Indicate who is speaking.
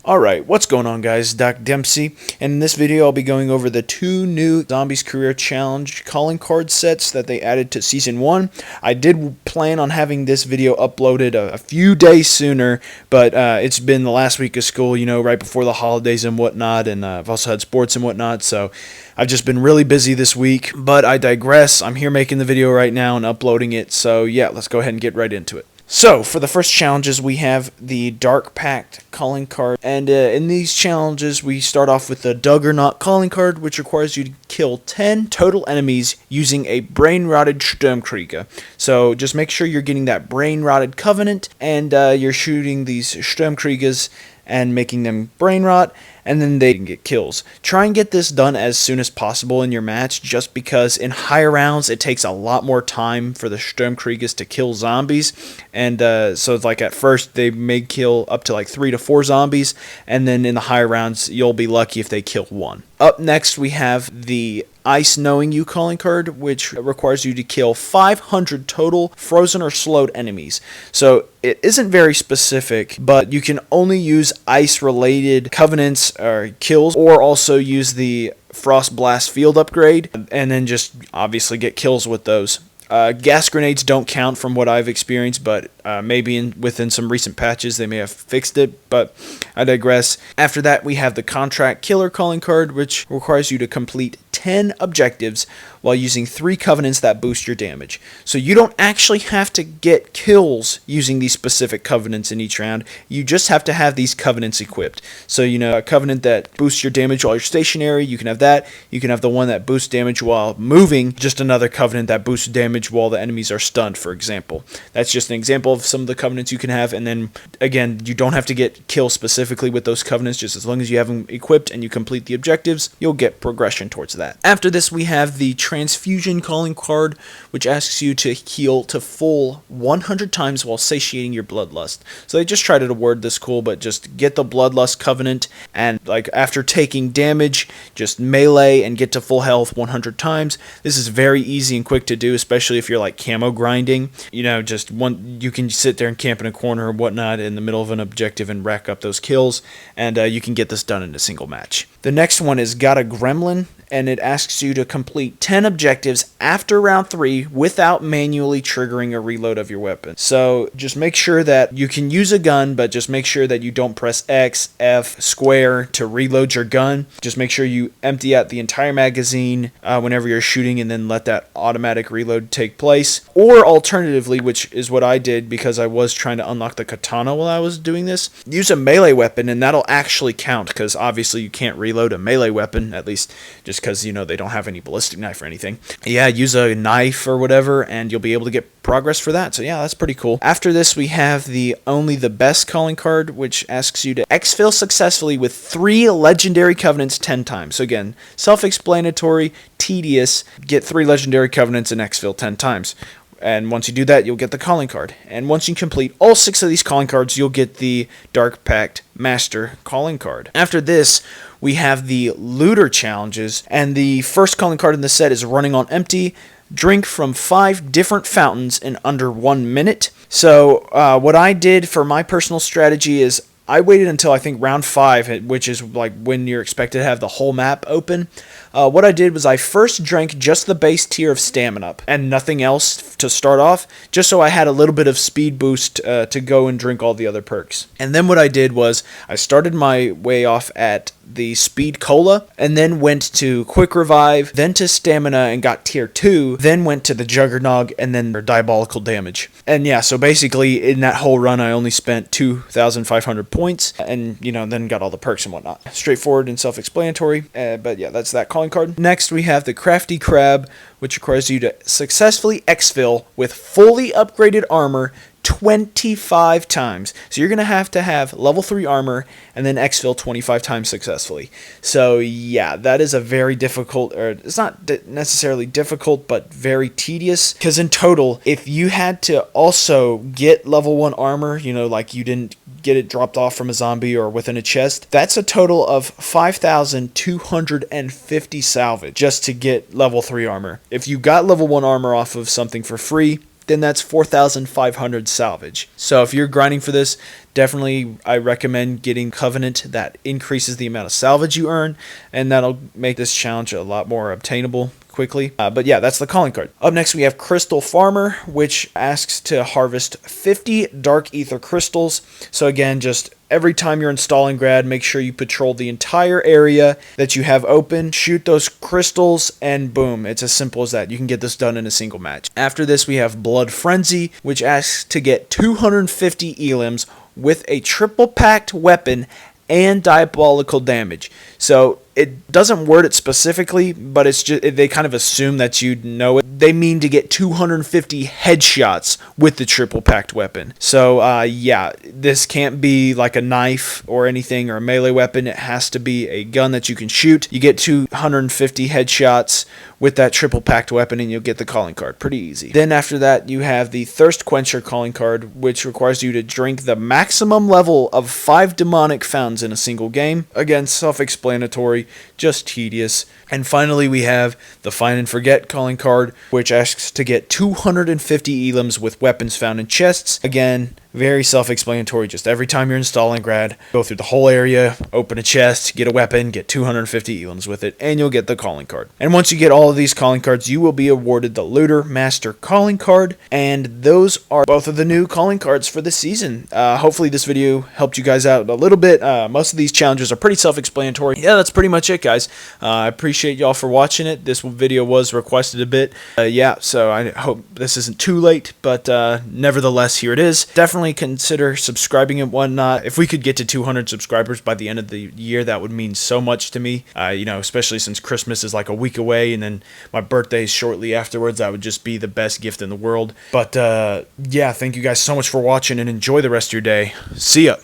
Speaker 1: Alright, what's going on guys? Doc Dempsey, and in this video I'll be going over the two new Zombies Career Challenge calling card sets that they added to Season 1. I did plan on having this video uploaded a few days sooner, but it's been the last week of school, you know, right before the holidays and whatnot, and I've also had sports and whatnot, so I've just been really busy this week, but I digress. I'm here making the video right now and uploading it, so yeah, let's go ahead and get right into it. So, for the first challenges, we have the Dark Pact calling card, and in these challenges, we start off with the Juggernaut calling card, which requires you to kill 10 total enemies using a Brain-Rotted Sturmkrieger. So, just make sure you're getting that Brain-Rotted Covenant, and you're shooting these Sturmkriegers and making them brain rot, and then they can get kills. Try and get this done as soon as possible in your match, just because in higher rounds it takes a lot more time for the Sturmkriegers to kill zombies, and so it's like at first they may kill up to like 3 to 4 zombies, and then in the higher rounds you'll be lucky if they kill 1. Up next we have the Ice Knowing You calling card, which requires you to kill 500 total frozen or slowed enemies. So it isn't very specific, but you can only use ice related covenants or kills, or also use the Frost Blast field upgrade, and then just obviously get kills with those. Gas grenades don't count from what I've experienced, but maybe within some recent patches they may have fixed it, but I digress. After that we have the Contract Killer calling card, which requires you to complete 10 objectives while using 3 covenants that boost your damage. So you don't actually have to get kills using these specific covenants in each round, you just have to have these covenants equipped. So you know, a covenant that boosts your damage while you're stationary, you can have that. You can have the one that boosts damage while moving, just another covenant that boosts damage while the enemies are stunned, for example. That's just an example of some of the covenants you can have, and then again, you don't have to get kills specifically with those covenants, just as long as you have them equipped and you complete the objectives, you'll get progression towards that. After this we have the Transfusion calling card, which asks you to heal to full 100 times while satiating your bloodlust. So they just tried to word this cool, but just get the bloodlust covenant, and like after taking damage, just melee and get to full health 100 times. This is very easy and quick to do, especially if you're like camo grinding. You know, just you can sit there and camp in a corner or whatnot in the middle of an objective and rack up those kills, and you can get this done in a single match. The next one is Got a Gremlin, and it asks you to complete 10 objectives after round 3 without manually triggering a reload of your weapon. So just make sure that you can use a gun, but just make sure that you don't press X, F, square to reload your gun. Just make sure you empty out the entire magazine whenever you're shooting, and then let that automatic reload take place. Or alternatively, which is what I did because I was trying to unlock the katana while I was doing this, use a melee weapon, and that'll actually count, because obviously you can't reload a melee weapon, at least just because, you know, they don't have any ballistic knife or anything. Yeah, use a knife or whatever, and you'll be able to get progress for that. So yeah, that's pretty cool. After this, we have the Only the Best calling card, which asks you to exfil successfully with 3 legendary covenants 10 times. So again, self-explanatory, tedious, get 3 legendary covenants and exfil 10 times. And once you do that, you'll get the calling card. And once you complete all 6 of these calling cards, you'll get the Dark Pact Master calling card. After this, we have the Looter challenges, and the first calling card in the set is Running on Empty. Drink from 5 different fountains in under 1 minute. So what I did for my personal strategy is I waited until I think round 5, which is like when you're expected to have the whole map open. What I did was I first drank just the base tier of stamina up and nothing else to start off, just so I had a little bit of speed boost to go and drink all the other perks. And then what I did was I started my way off at the Speed Cola, and then went to Quick Revive, then to Stamina and got tier 2, then went to the Juggernaut, and then Diabolical Damage. And yeah, so basically in that whole run I only spent 2,500 points, and you know, then got all the perks and whatnot. Straightforward and self-explanatory, but yeah, that's that calling card. Next we have the Crafty Crab, which requires you to successfully exfil with fully upgraded armor 25 times. So you're going to have level 3 armor and then exfil 25 times successfully. So yeah, that is a very difficult, or it's not necessarily difficult, but very tedious, because in total, if you had to also get level 1 armor, you know, like you didn't get it dropped off from a zombie or within a chest, that's a total of 5,250 salvage just to get level 3 armor. If you got level 1 armor off of something for free, then that's 4,500 salvage. So if you're grinding for this, definitely I recommend getting Covenant. That increases the amount of salvage you earn, and that'll make this challenge a lot more obtainable quickly. But yeah, that's the calling card. Up next we have Crystal Farmer, which asks to harvest 50 Dark Aether crystals. So again, just every time you're installing Grad, make sure you patrol the entire area that you have open, shoot those crystals, and boom, it's as simple as that. You can get this done in a single match. After this we have Blood Frenzy, which asks to get 250 elims with a triple packed weapon and diabolical damage. So it doesn't word it specifically, but it's just they kind of assume that you'd know it. They mean to get 250 headshots with the triple packed weapon. So yeah, this can't be like a knife or anything or a melee weapon. It has to be a gun that you can shoot. You get 250 headshots with that triple packed weapon and you'll get the calling card. Pretty easy. Then after that you have the Thirst Quencher calling card, which requires you to drink the maximum level of 5 demonic fountains in a single game. Again, self-explanatory, just tedious. And finally we have the Find and Forget calling card, which asks to get 250 elims with weapons found in chests. Again, very self-explanatory. Just every time you're installing Grad, go through the whole area, open a chest, get a weapon, get 250 elims with it, and you'll get the calling card. And once you get all of these calling cards, you will be awarded the Looter Master calling card, and those are both of the new calling cards for this season. Hopefully this video helped you guys out a little bit. Most of these challenges are pretty self-explanatory. Yeah, that's pretty much it, guys. I appreciate y'all for watching it. This video was requested a bit. Yeah, so I hope this isn't too late, but nevertheless, here it is. Definitely consider subscribing and whatnot. If we could get to 200 subscribers by the end of the year, that would mean so much to me. You know, especially since Christmas is like a week away and then my birthday is shortly afterwards. That would just be the best gift in the world. But yeah, thank you guys so much for watching and enjoy the rest of your day. See ya.